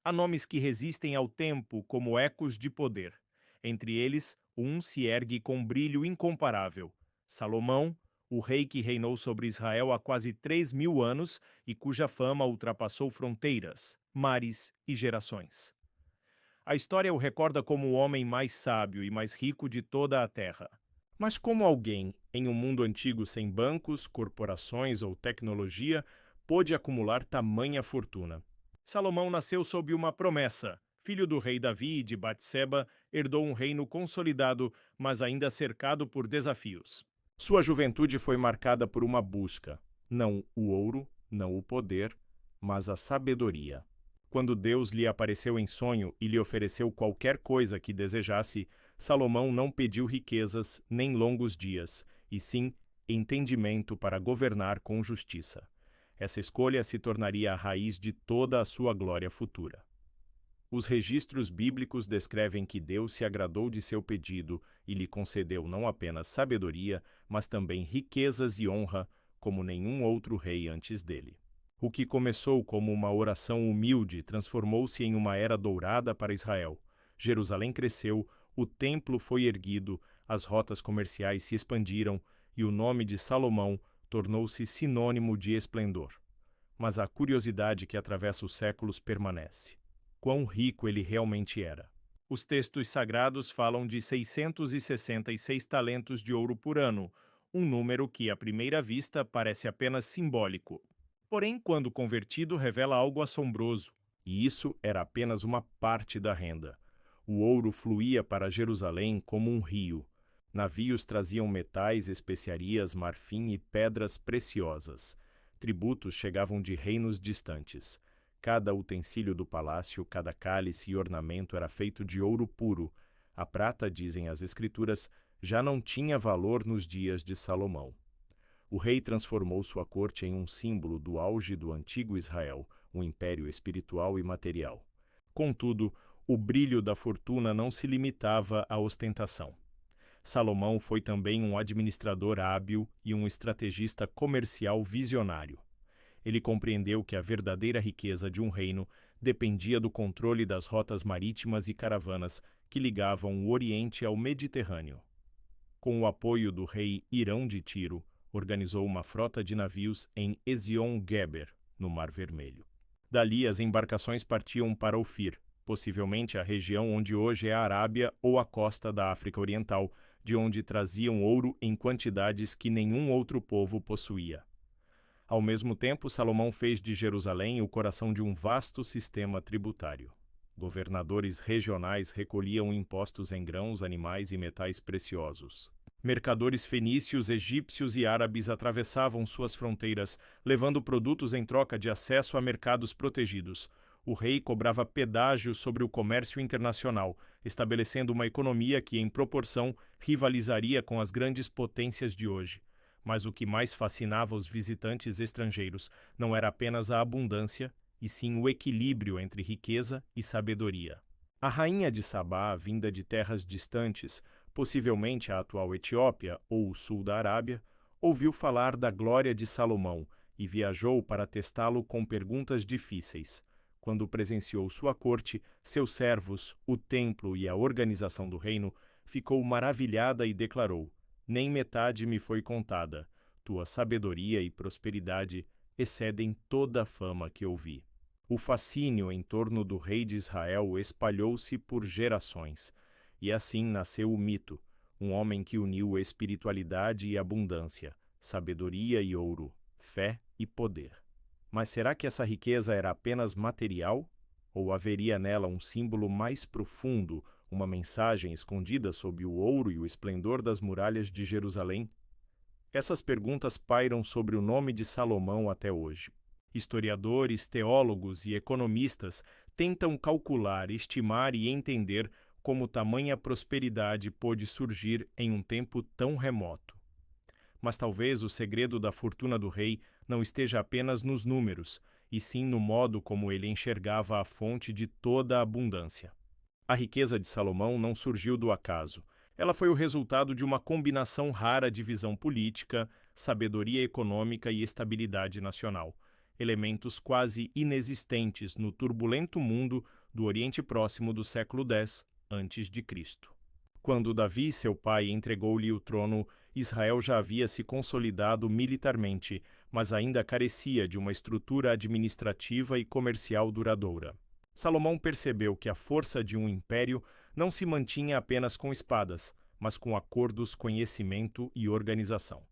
Há nomes que resistem ao tempo como ecos de poder. Entre eles, um se ergue com brilho incomparável: Salomão, o rei que reinou sobre Israel há quase 3.000 anos e cuja fama ultrapassou fronteiras, mares e gerações. A história o recorda como o homem mais sábio e mais rico de toda a terra. Mas como alguém, em um mundo antigo sem bancos, corporações ou tecnologia, pôde acumular tamanha fortuna? Salomão nasceu sob uma promessa. Filho do rei Davi e de Batseba, herdou um reino consolidado, mas ainda cercado por desafios. Sua juventude foi marcada por uma busca, não o ouro, não o poder, mas a sabedoria. Quando Deus lhe apareceu em sonho e lhe ofereceu qualquer coisa que desejasse, Salomão não pediu riquezas nem longos dias, e sim entendimento para governar com justiça. Essa escolha se tornaria a raiz de toda a sua glória futura. Os registros bíblicos descrevem que Deus se agradou de seu pedido e lhe concedeu não apenas sabedoria, mas também riquezas e honra, como nenhum outro rei antes dele. O que começou como uma oração humilde transformou-se em uma era dourada para Israel. Jerusalém cresceu, o templo foi erguido, as rotas comerciais se expandiram e o nome de Salomão tornou-se sinônimo de esplendor. Mas a curiosidade que atravessa os séculos permanece: quão rico ele realmente era. Os textos sagrados falam de 666 talentos de ouro por ano, um número que, à primeira vista, parece apenas simbólico. Porém, quando convertido, revela algo assombroso. E isso era apenas uma parte da renda. O ouro fluía para Jerusalém como um rio. Navios traziam metais, especiarias, marfim e pedras preciosas. Tributos chegavam de reinos distantes. Cada utensílio do palácio, cada cálice e ornamento era feito de ouro puro. A prata, dizem as Escrituras, já não tinha valor nos dias de Salomão. O rei transformou sua corte em um símbolo do auge do antigo Israel, um império espiritual e material. Contudo, o brilho da fortuna não se limitava à ostentação. Salomão foi também um administrador hábil e um estrategista comercial visionário. Ele compreendeu que a verdadeira riqueza de um reino dependia do controle das rotas marítimas e caravanas que ligavam o Oriente ao Mediterrâneo. Com o apoio do rei Hirão de Tiro, organizou uma frota de navios em Ezion-Geber, no Mar Vermelho. Dali, as embarcações partiam para Ofir, possivelmente a região onde hoje é a Arábia ou a costa da África Oriental, de onde traziam ouro em quantidades que nenhum outro povo possuía. Ao mesmo tempo, Salomão fez de Jerusalém o coração de um vasto sistema tributário. Governadores regionais recolhiam impostos em grãos, animais e metais preciosos. Mercadores fenícios, egípcios e árabes atravessavam suas fronteiras, levando produtos em troca de acesso a mercados protegidos. O rei cobrava pedágio sobre o comércio internacional, estabelecendo uma economia que, em proporção, rivalizaria com as grandes potências de hoje. Mas o que mais fascinava os visitantes estrangeiros não era apenas a abundância, e sim o equilíbrio entre riqueza e sabedoria. A rainha de Sabá, vinda de terras distantes, possivelmente a atual Etiópia ou o sul da Arábia, ouviu falar da glória de Salomão e viajou para testá-lo com perguntas difíceis. Quando presenciou sua corte, seus servos, o templo e a organização do reino, ficou maravilhada e declarou: nem metade me foi contada. Tua sabedoria e prosperidade excedem toda a fama que ouvi. O fascínio em torno do rei de Israel espalhou-se por gerações, e assim nasceu o mito, um homem que uniu espiritualidade e abundância, sabedoria e ouro, fé e poder. Mas será que essa riqueza era apenas material? Ou haveria nela um símbolo mais profundo, uma mensagem escondida sob o ouro e o esplendor das muralhas de Jerusalém? Essas perguntas pairam sobre o nome de Salomão até hoje. Historiadores, teólogos e economistas tentam calcular, estimar e entender como tamanha prosperidade pôde surgir em um tempo tão remoto. Mas talvez o segredo da fortuna do rei não esteja apenas nos números, e sim no modo como ele enxergava a fonte de toda a abundância. A riqueza de Salomão não surgiu do acaso. Ela foi o resultado de uma combinação rara de visão política, sabedoria econômica e estabilidade nacional. elementos quase inexistentes no turbulento mundo do Oriente Próximo do século X a.C. Quando Davi, seu pai, entregou-lhe o trono, Israel já havia se consolidado militarmente, mas ainda carecia de uma estrutura administrativa e comercial duradoura. Salomão percebeu que a força de um império não se mantinha apenas com espadas, mas com acordos, conhecimento e organização.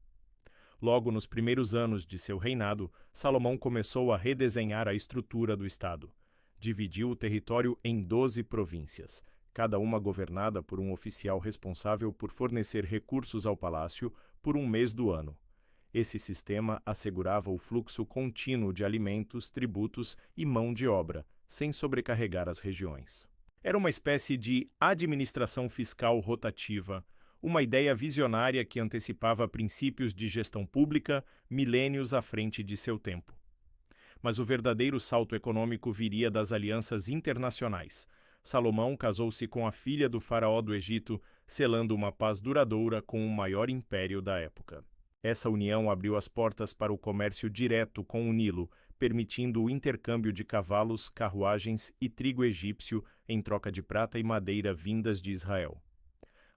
Logo nos primeiros anos de seu reinado, Salomão começou a redesenhar a estrutura do Estado. Dividiu o território em 12 províncias, cada uma governada por um oficial responsável por fornecer recursos ao palácio por um mês do ano. Esse sistema assegurava o fluxo contínuo de alimentos, tributos e mão de obra, sem sobrecarregar as regiões. Era uma espécie de administração fiscal rotativa, uma ideia visionária que antecipava princípios de gestão pública milênios à frente de seu tempo. Mas o verdadeiro salto econômico viria das alianças internacionais. Salomão casou-se com a filha do faraó do Egito, selando uma paz duradoura com o maior império da época. Essa união abriu as portas para o comércio direto com o Nilo, permitindo o intercâmbio de cavalos, carruagens e trigo egípcio em troca de prata e madeira vindas de Israel.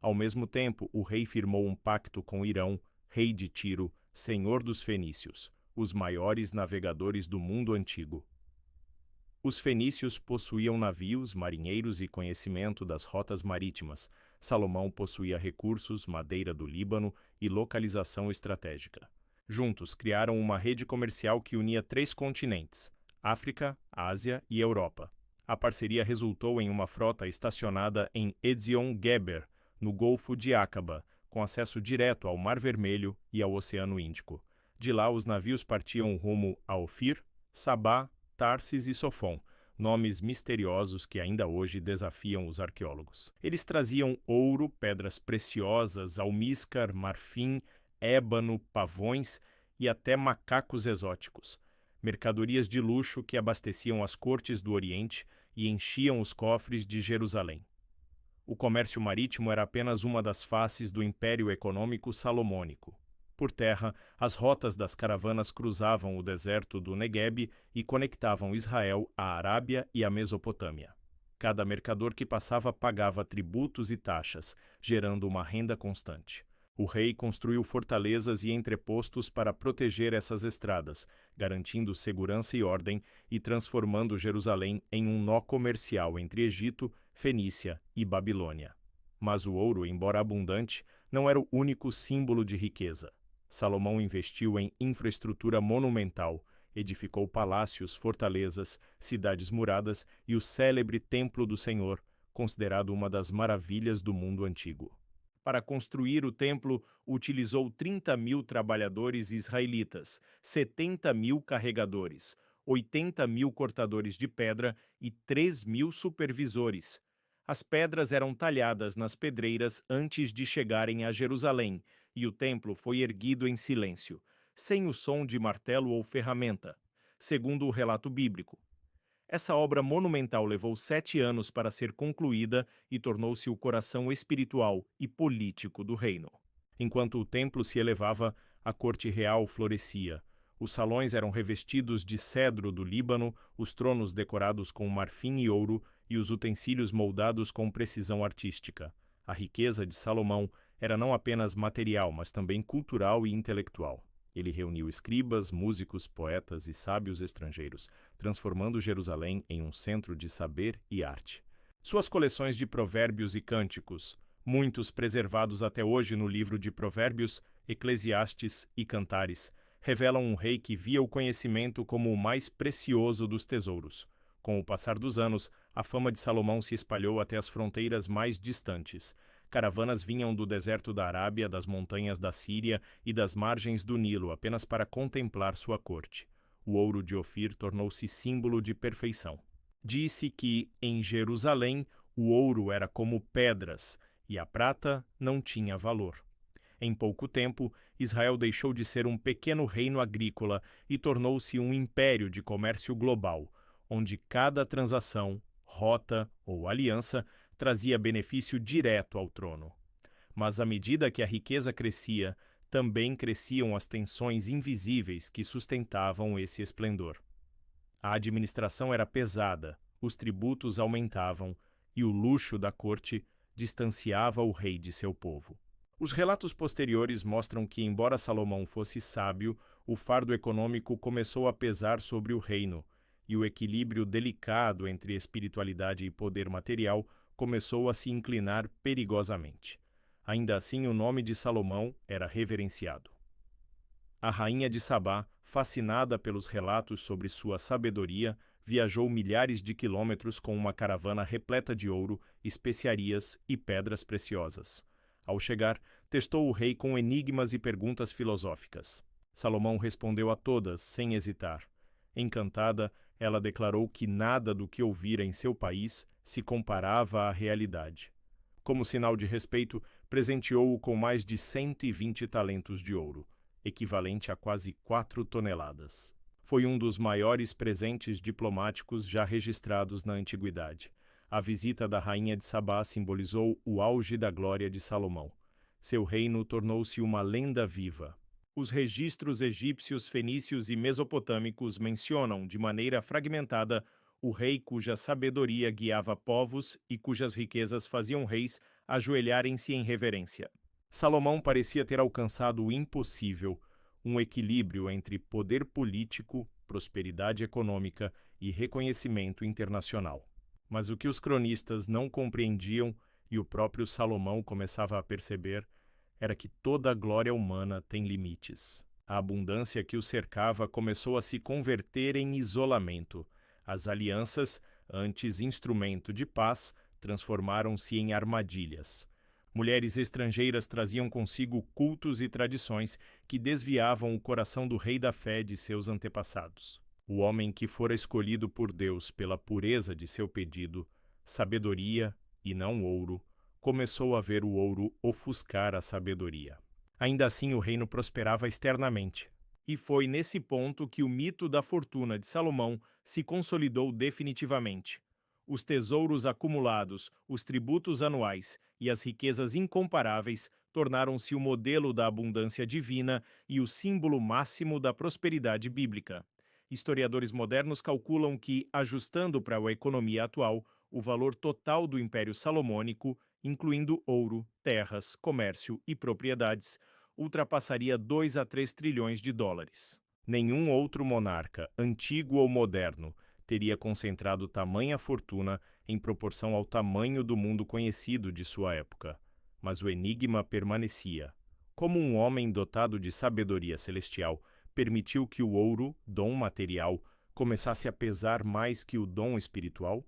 Ao mesmo tempo, o rei firmou um pacto com Irão, rei de Tiro, senhor dos fenícios, os maiores navegadores do mundo antigo. Os fenícios possuíam navios, marinheiros e conhecimento das rotas marítimas. Salomão possuía recursos, madeira do Líbano e localização estratégica. Juntos, criaram uma rede comercial que unia 3 continentes, África, Ásia e Europa. A parceria resultou em uma frota estacionada em Ezion-Geber, no Golfo de Aqaba, com acesso direto ao Mar Vermelho e ao Oceano Índico. De lá, os navios partiam rumo a Ofir, Sabá, Tarsis e Sofom, nomes misteriosos que ainda hoje desafiam os arqueólogos. Eles traziam ouro, pedras preciosas, almíscar, marfim, ébano, pavões e até macacos exóticos, mercadorias de luxo que abasteciam as cortes do Oriente e enchiam os cofres de Jerusalém. O comércio marítimo era apenas uma das faces do Império Econômico Salomônico. Por terra, as rotas das caravanas cruzavam o deserto do Negueb e conectavam Israel à Arábia e à Mesopotâmia. Cada mercador que passava pagava tributos e taxas, gerando uma renda constante. O rei construiu fortalezas e entrepostos para proteger essas estradas, garantindo segurança e ordem e transformando Jerusalém em um nó comercial entre Egito, Fenícia e Babilônia. Mas o ouro, embora abundante, não era o único símbolo de riqueza. Salomão investiu em infraestrutura monumental, edificou palácios, fortalezas, cidades muradas e o célebre Templo do Senhor, considerado uma das maravilhas do mundo antigo. Para construir o templo, utilizou 30.000 trabalhadores israelitas, 70.000 carregadores, 80.000 cortadores de pedra e 3.000 supervisores. As pedras eram talhadas nas pedreiras antes de chegarem a Jerusalém, e o templo foi erguido em silêncio, sem o som de martelo ou ferramenta, segundo o relato bíblico. Essa obra monumental levou 7 anos para ser concluída e tornou-se o coração espiritual e político do reino. Enquanto o templo se elevava, a corte real florescia. Os salões eram revestidos de cedro do Líbano, os tronos decorados com marfim e ouro e os utensílios moldados com precisão artística. A riqueza de Salomão era não apenas material, mas também cultural e intelectual. Ele reuniu escribas, músicos, poetas e sábios estrangeiros, transformando Jerusalém em um centro de saber e arte. Suas coleções de provérbios e cânticos, muitos preservados até hoje no livro de Provérbios, Eclesiastes e Cantares, revelam um rei que via o conhecimento como o mais precioso dos tesouros. Com o passar dos anos, a fama de Salomão se espalhou até as fronteiras mais distantes. Caravanas vinham do deserto da Arábia, das montanhas da Síria e das margens do Nilo apenas para contemplar sua corte. O ouro de Ofir tornou-se símbolo de perfeição. Disse que, em Jerusalém, o ouro era como pedras e a prata não tinha valor. Em pouco tempo, Israel deixou de ser um pequeno reino agrícola e tornou-se um império de comércio global, onde cada transação, rota ou aliança trazia benefício direto ao trono. Mas à medida que a riqueza crescia, também cresciam as tensões invisíveis que sustentavam esse esplendor. A administração era pesada, os tributos aumentavam e o luxo da corte distanciava o rei de seu povo. Os relatos posteriores mostram que, embora Salomão fosse sábio, o fardo econômico começou a pesar sobre o reino, e o equilíbrio delicado entre espiritualidade e poder material começou a se inclinar perigosamente. Ainda assim, o nome de Salomão era reverenciado. A rainha de Sabá, fascinada pelos relatos sobre sua sabedoria, viajou milhares de quilômetros com uma caravana repleta de ouro, especiarias e pedras preciosas. Ao chegar, testou o rei com enigmas e perguntas filosóficas. Salomão respondeu a todas, sem hesitar. Encantada, ela declarou que nada do que ouvira em seu país se comparava à realidade. Como sinal de respeito, presenteou-o com mais de 120 talentos de ouro, equivalente a quase 4 toneladas. Foi um dos maiores presentes diplomáticos já registrados na antiguidade. A visita da rainha de Sabá simbolizou o auge da glória de Salomão. Seu reino tornou-se uma lenda viva. Os registros egípcios, fenícios e mesopotâmicos mencionam, de maneira fragmentada, o rei cuja sabedoria guiava povos e cujas riquezas faziam reis ajoelharem-se em reverência. Salomão parecia ter alcançado o impossível, um equilíbrio entre poder político, prosperidade econômica e reconhecimento internacional. Mas o que os cronistas não compreendiam, e o próprio Salomão começava a perceber, era que toda a glória humana tem limites. A abundância que o cercava começou a se converter em isolamento. As alianças, antes instrumento de paz, transformaram-se em armadilhas. Mulheres estrangeiras traziam consigo cultos e tradições que desviavam o coração do rei da fé de seus antepassados. O homem que fora escolhido por Deus pela pureza de seu pedido, sabedoria e não ouro, começou a ver o ouro ofuscar a sabedoria. Ainda assim, o reino prosperava externamente. E foi nesse ponto que o mito da fortuna de Salomão se consolidou definitivamente. Os tesouros acumulados, os tributos anuais e as riquezas incomparáveis tornaram-se o modelo da abundância divina e o símbolo máximo da prosperidade bíblica. Historiadores modernos calculam que, ajustando para a economia atual, o valor total do Império Salomônico, incluindo ouro, terras, comércio e propriedades, ultrapassaria 2 a 3 trilhões de dólares. Nenhum outro monarca, antigo ou moderno, teria concentrado tamanha fortuna em proporção ao tamanho do mundo conhecido de sua época. Mas o enigma permanecia. Como um homem dotado de sabedoria celestial permitiu que o ouro, dom material, começasse a pesar mais que o dom espiritual?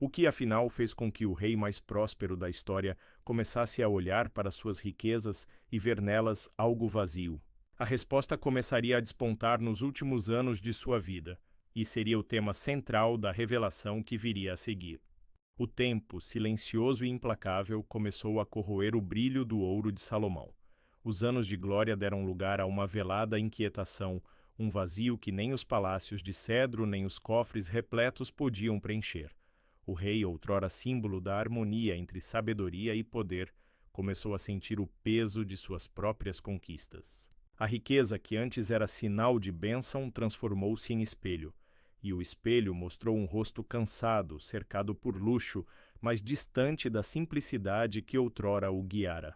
O que, afinal, fez com que o rei mais próspero da história começasse a olhar para suas riquezas e ver nelas algo vazio? A resposta começaria a despontar nos últimos anos de sua vida, e seria o tema central da revelação que viria a seguir. O tempo, silencioso e implacável, começou a corroer o brilho do ouro de Salomão. Os anos de glória deram lugar a uma velada inquietação, um vazio que nem os palácios de cedro nem os cofres repletos podiam preencher. O rei, outrora símbolo da harmonia entre sabedoria e poder, começou a sentir o peso de suas próprias conquistas. A riqueza, que antes era sinal de bênção, transformou-se em espelho, e o espelho mostrou um rosto cansado, cercado por luxo, mas distante da simplicidade que outrora o guiara.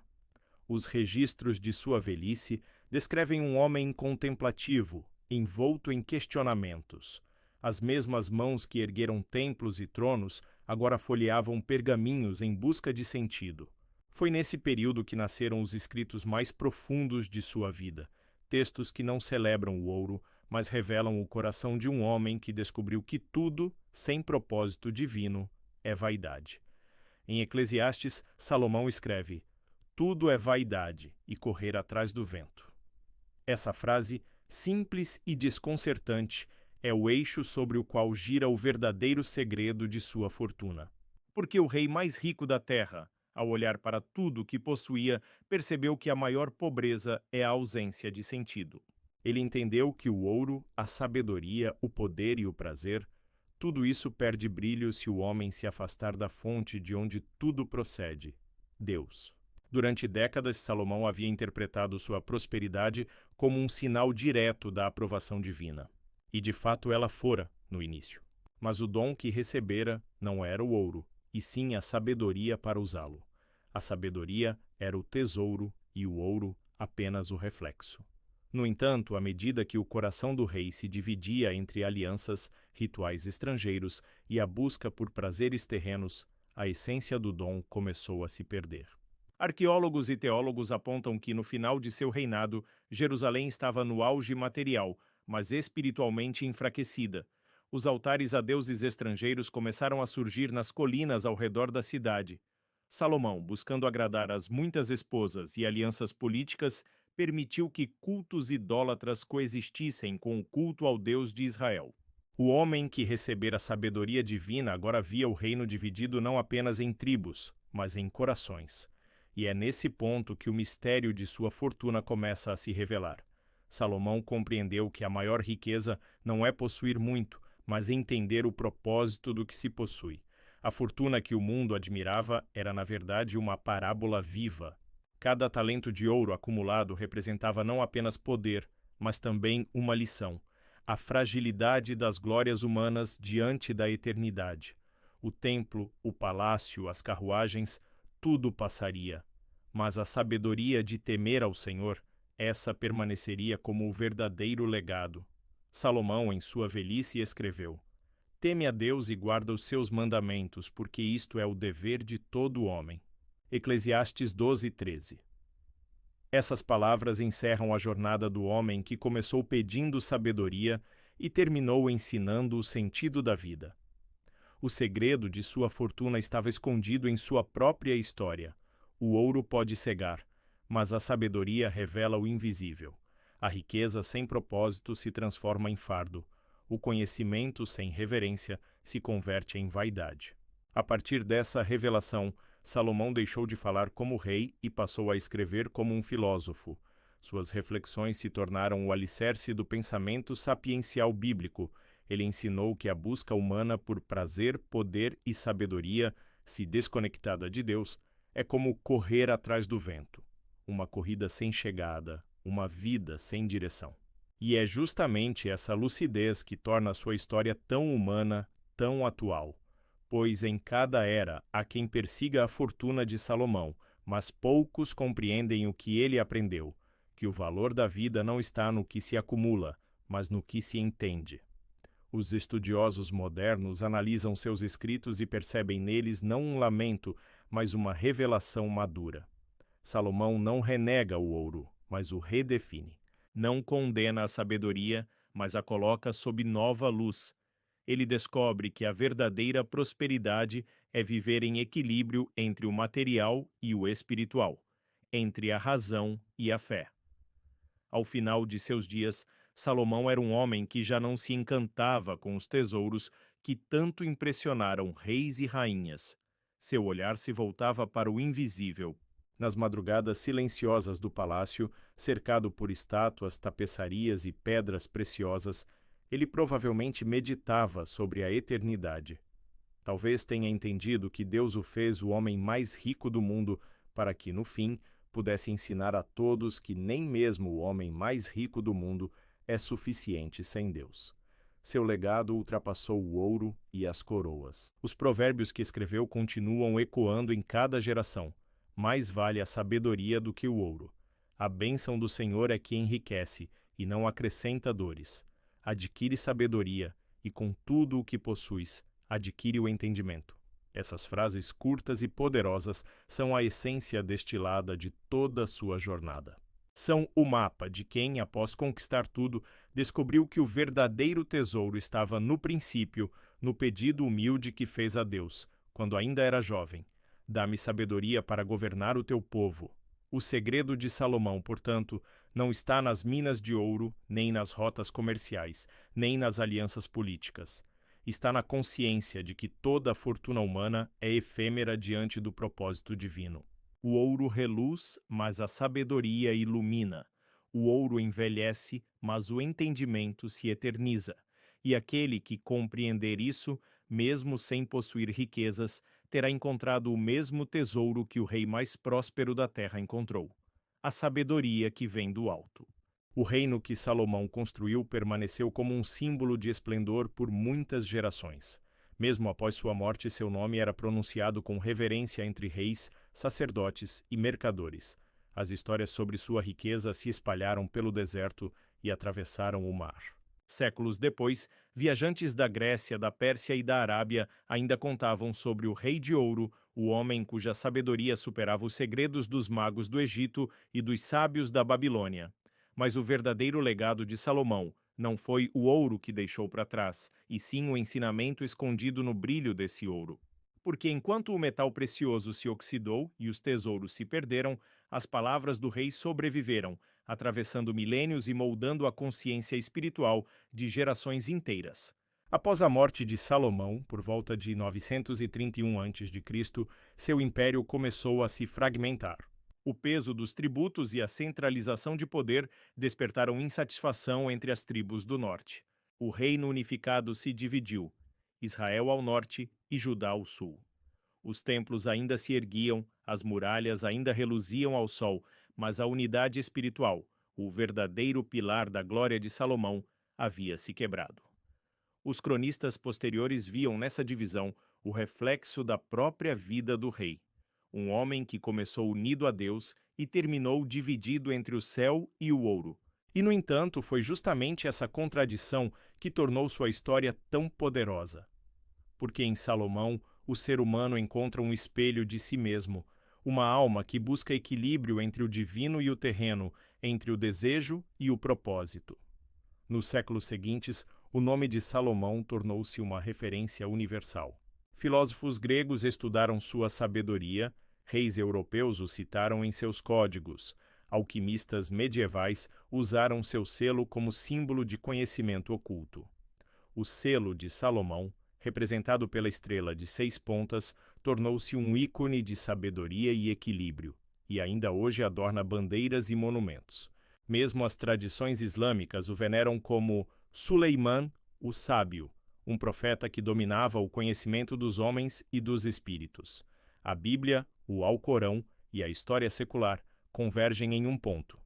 Os registros de sua velhice descrevem um homem contemplativo, envolto em questionamentos. As mesmas mãos que ergueram templos e tronos agora folheavam pergaminhos em busca de sentido. Foi nesse período que nasceram os escritos mais profundos de sua vida, textos que não celebram o ouro, mas revelam o coração de um homem que descobriu que tudo, sem propósito divino, é vaidade. Em Eclesiastes, Salomão escreve: "Tudo é vaidade e correr atrás do vento." Essa frase, simples e desconcertante, é o eixo sobre o qual gira o verdadeiro segredo de sua fortuna. Porque o rei mais rico da terra, ao olhar para tudo o que possuía, percebeu que a maior pobreza é a ausência de sentido. Ele entendeu que o ouro, a sabedoria, o poder e o prazer, tudo isso perde brilho se o homem se afastar da fonte de onde tudo procede, Deus. Durante décadas, Salomão havia interpretado sua prosperidade como um sinal direto da aprovação divina. E de fato ela fora, no início. Mas o dom que recebera não era o ouro, e sim a sabedoria para usá-lo. A sabedoria era o tesouro e o ouro apenas o reflexo. No entanto, à medida que o coração do rei se dividia entre alianças, rituais estrangeiros e a busca por prazeres terrenos, a essência do dom começou a se perder. Arqueólogos e teólogos apontam que, no final de seu reinado, Jerusalém estava no auge material, mas espiritualmente enfraquecida. Os altares a deuses estrangeiros começaram a surgir nas colinas ao redor da cidade. Salomão, buscando agradar as muitas esposas e alianças políticas, permitiu que cultos idólatras coexistissem com o culto ao Deus de Israel. O homem que recebera a sabedoria divina agora via o reino dividido não apenas em tribos, mas em corações. E é nesse ponto que o mistério de sua fortuna começa a se revelar. Salomão compreendeu que a maior riqueza não é possuir muito, mas entender o propósito do que se possui. A fortuna que o mundo admirava era, na verdade, uma parábola viva. Cada talento de ouro acumulado representava não apenas poder, mas também uma lição: a fragilidade das glórias humanas diante da eternidade. O templo, o palácio, as carruagens, tudo passaria. Mas a sabedoria de temer ao Senhor, essa permaneceria como o verdadeiro legado. Salomão, em sua velhice, escreveu: Teme a Deus e guarda os seus mandamentos, porque isto é o dever de todo homem. Eclesiastes 12:13. Essas palavras encerram a jornada do homem que começou pedindo sabedoria e terminou ensinando o sentido da vida. O segredo de sua fortuna estava escondido em sua própria história. O ouro pode cegar, mas a sabedoria revela o invisível. A riqueza sem propósito se transforma em fardo. O conhecimento sem reverência se converte em vaidade. A partir dessa revelação, Salomão deixou de falar como rei e passou a escrever como um filósofo. Suas reflexões se tornaram o alicerce do pensamento sapiencial bíblico. Ele ensinou que a busca humana por prazer, poder e sabedoria, se desconectada de Deus, é como correr atrás do vento. Uma corrida sem chegada, uma vida sem direção. E é justamente essa lucidez que torna a sua história tão humana, tão atual. Pois em cada era há quem persiga a fortuna de Salomão, mas poucos compreendem o que ele aprendeu, que o valor da vida não está no que se acumula, mas no que se entende. Os estudiosos modernos analisam seus escritos e percebem neles não um lamento, mas uma revelação madura. Salomão não renega o ouro, mas o redefine. Não condena a sabedoria, mas a coloca sob nova luz. Ele descobre que a verdadeira prosperidade é viver em equilíbrio entre o material e o espiritual, entre a razão e a fé. Ao final de seus dias, Salomão era um homem que já não se encantava com os tesouros que tanto impressionaram reis e rainhas. Seu olhar se voltava para o invisível. Nas madrugadas silenciosas do palácio, cercado por estátuas, tapeçarias e pedras preciosas, ele provavelmente meditava sobre a eternidade. Talvez tenha entendido que Deus o fez o homem mais rico do mundo para que, no fim, pudesse ensinar a todos que nem mesmo o homem mais rico do mundo é suficiente sem Deus. Seu legado ultrapassou o ouro e as coroas. Os provérbios que escreveu continuam ecoando em cada geração. Mais vale a sabedoria do que o ouro. A bênção do Senhor é que enriquece e não acrescenta dores. Adquire sabedoria e, com tudo o que possuis, adquire o entendimento. Essas frases curtas e poderosas são a essência destilada de toda a sua jornada. São o mapa de quem, após conquistar tudo, descobriu que o verdadeiro tesouro estava no princípio, no pedido humilde que fez a Deus, quando ainda era jovem: dá-me sabedoria para governar o teu povo. O segredo de Salomão, portanto, não está nas minas de ouro, nem nas rotas comerciais, nem nas alianças políticas. Está na consciência de que toda a fortuna humana é efêmera diante do propósito divino. O ouro reluz, mas a sabedoria ilumina. O ouro envelhece, mas o entendimento se eterniza. E aquele que compreender isso, mesmo sem possuir riquezas, terá encontrado o mesmo tesouro que o rei mais próspero da terra encontrou: a sabedoria que vem do alto. O reino que Salomão construiu permaneceu como um símbolo de esplendor por muitas gerações. Mesmo após sua morte, seu nome era pronunciado com reverência entre reis, sacerdotes e mercadores. As histórias sobre sua riqueza se espalharam pelo deserto e atravessaram o mar. Séculos depois, viajantes da Grécia, da Pérsia e da Arábia ainda contavam sobre o Rei de Ouro, o homem cuja sabedoria superava os segredos dos magos do Egito e dos sábios da Babilônia. Mas o verdadeiro legado de Salomão não foi o ouro que deixou para trás, e sim o ensinamento escondido no brilho desse ouro. Porque enquanto o metal precioso se oxidou e os tesouros se perderam, as palavras do rei sobreviveram, atravessando milênios e moldando a consciência espiritual de gerações inteiras. Após a morte de Salomão, por volta de 931 a.C., seu império começou a se fragmentar. O peso dos tributos e a centralização de poder despertaram insatisfação entre as tribos do norte. O reino unificado se dividiu: Israel ao norte e Judá ao sul. Os templos ainda se erguiam, as muralhas ainda reluziam ao sol, mas a unidade espiritual, o verdadeiro pilar da glória de Salomão, havia se quebrado. Os cronistas posteriores viam nessa divisão o reflexo da própria vida do rei. Um homem que começou unido a Deus e terminou dividido entre o céu e o ouro. E, no entanto, foi justamente essa contradição que tornou sua história tão poderosa. Porque em Salomão, o ser humano encontra um espelho de si mesmo, uma alma que busca equilíbrio entre o divino e o terreno, entre o desejo e o propósito. Nos séculos seguintes, o nome de Salomão tornou-se uma referência universal. Filósofos gregos estudaram sua sabedoria, reis europeus o citaram em seus códigos, alquimistas medievais usaram seu selo como símbolo de conhecimento oculto. O selo de Salomão, representado pela estrela de 6 pontas, tornou-se um ícone de sabedoria e equilíbrio, e ainda hoje adorna bandeiras e monumentos. Mesmo as tradições islâmicas o veneram como Suleiman, o Sábio, um profeta que dominava o conhecimento dos homens e dos espíritos. A Bíblia, o Alcorão e a história secular convergem em um ponto.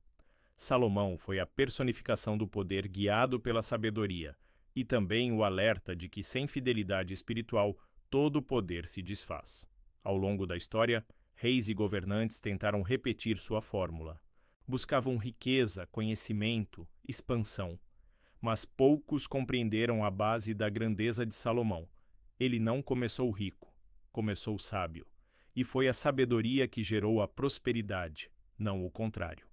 Salomão foi a personificação do poder guiado pela sabedoria, e também o alerta de que sem fidelidade espiritual todo poder se desfaz. Ao longo da história, reis e governantes tentaram repetir sua fórmula. Buscavam riqueza, conhecimento, expansão. Mas poucos compreenderam a base da grandeza de Salomão. Ele não começou rico, começou sábio. E foi a sabedoria que gerou a prosperidade, não o contrário.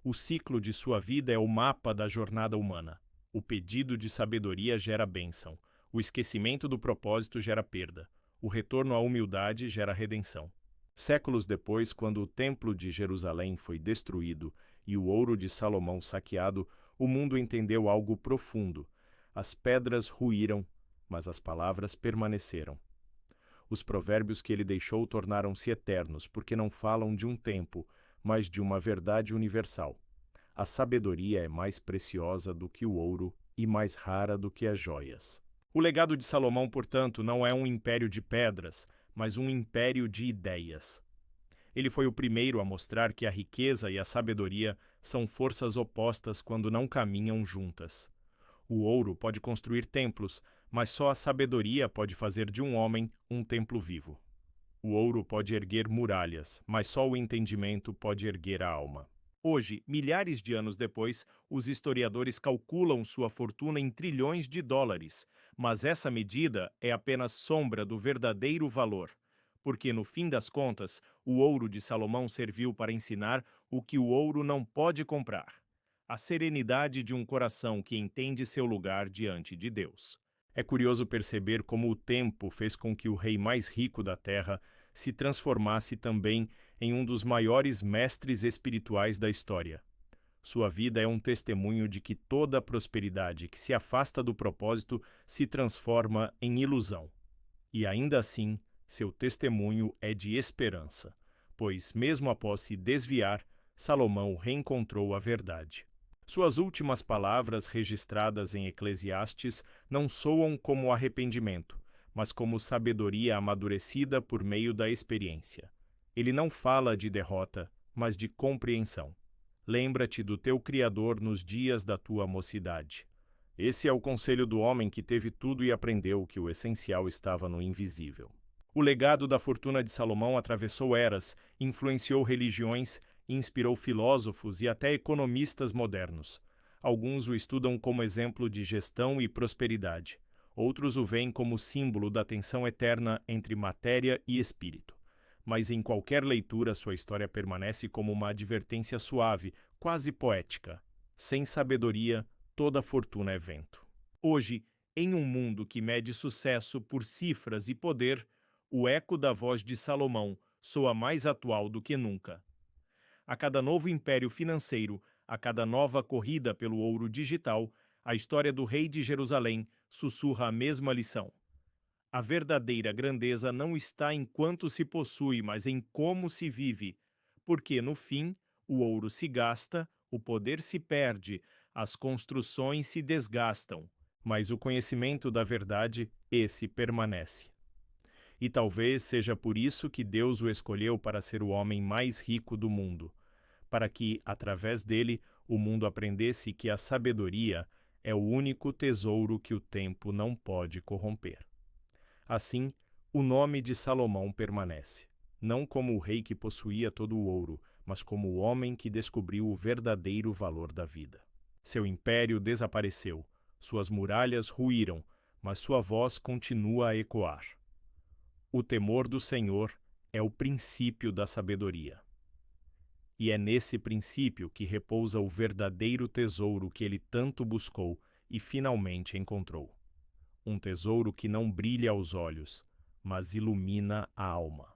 O ciclo de sua vida é o mapa da jornada humana. O pedido de sabedoria gera bênção. O esquecimento do propósito gera perda. O retorno à humildade gera redenção. Séculos depois, quando o Templo de Jerusalém foi destruído e o ouro de Salomão saqueado, o mundo entendeu algo profundo. As pedras ruíram, mas as palavras permaneceram. Os provérbios que ele deixou tornaram-se eternos, porque não falam de um tempo, mas de uma verdade universal. A sabedoria é mais preciosa do que o ouro e mais rara do que as joias. O legado de Salomão, portanto, não é um império de pedras, mas um império de ideias. Ele foi o primeiro a mostrar que a riqueza e a sabedoria são forças opostas quando não caminham juntas. O ouro pode construir templos, mas só a sabedoria pode fazer de um homem um templo vivo. O ouro pode erguer muralhas, mas só o entendimento pode erguer a alma. Hoje, milhares de anos depois, os historiadores calculam sua fortuna em trilhões de dólares, mas essa medida é apenas sombra do verdadeiro valor, porque, no fim das contas, o ouro de Salomão serviu para ensinar o que o ouro não pode comprar: a serenidade de um coração que entende seu lugar diante de Deus. É curioso perceber como o tempo fez com que o rei mais rico da terra se transformasse também em um dos maiores mestres espirituais da história. Sua vida é um testemunho de que toda prosperidade que se afasta do propósito se transforma em ilusão. E ainda assim, seu testemunho é de esperança, pois, mesmo após se desviar, Salomão reencontrou a verdade. Suas últimas palavras, registradas em Eclesiastes, não soam como arrependimento, mas como sabedoria amadurecida por meio da experiência. Ele não fala de derrota, mas de compreensão. Lembra-te do teu Criador nos dias da tua mocidade. Esse é o conselho do homem que teve tudo e aprendeu que o essencial estava no invisível. O legado da fortuna de Salomão atravessou eras, influenciou religiões, inspirou filósofos e até economistas modernos. Alguns o estudam como exemplo de gestão e prosperidade. Outros o veem como símbolo da tensão eterna entre matéria e espírito. Mas em qualquer leitura, sua história permanece como uma advertência suave, quase poética. Sem sabedoria, toda fortuna é vento. Hoje, em um mundo que mede sucesso por cifras e poder, o eco da voz de Salomão soa mais atual do que nunca. A cada novo império financeiro, a cada nova corrida pelo ouro digital, a história do rei de Jerusalém sussurra a mesma lição. A verdadeira grandeza não está em quanto se possui, mas em como se vive, porque, no fim, o ouro se gasta, o poder se perde, as construções se desgastam, mas o conhecimento da verdade, esse permanece. E talvez seja por isso que Deus o escolheu para ser o homem mais rico do mundo, para que, através dele, o mundo aprendesse que a sabedoria é o único tesouro que o tempo não pode corromper. Assim, o nome de Salomão permanece, não como o rei que possuía todo o ouro, mas como o homem que descobriu o verdadeiro valor da vida. Seu império desapareceu, suas muralhas ruíram, mas sua voz continua a ecoar. O temor do Senhor é o princípio da sabedoria. E é nesse princípio que repousa o verdadeiro tesouro que ele tanto buscou e finalmente encontrou. Um tesouro que não brilha aos olhos, mas ilumina a alma.